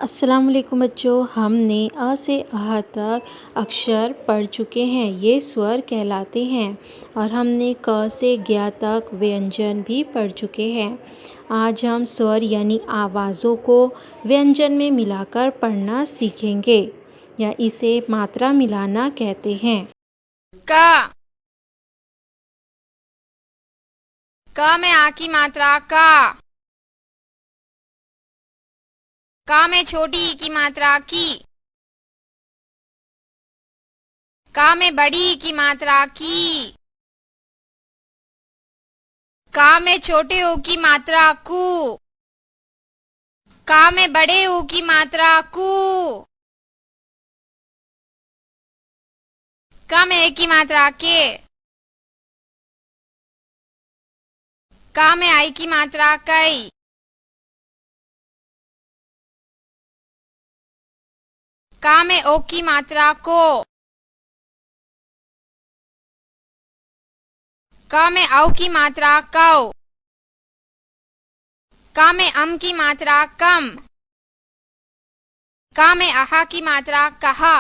अस्सलाम वालेकुम बच्चों, हमने अ से अह तक अक्षर पढ़ चुके हैं। ये स्वर कहलाते हैं और हमने क से ज्ञ तक व्यंजन भी पढ़ चुके हैं। आज हम स्वर यानी आवाज़ों को व्यंजन में मिलाकर पढ़ना सीखेंगे या इसे मात्रा मिलाना कहते हैं। क में आ की मात्रा का। का में छोटी ई की मात्रा की। का में बड़ी ई की मात्रा की। का में छोटे ऊ की मात्रा कु। का में बड़े ऊ की मात्रा कु। का में ए की मात्रा के। का में आई की मात्रा कई। का में ओ की मात्रा को। का में औ की मात्रा कौ। का में अम की मात्रा कम। का में आहा की मात्रा कहा।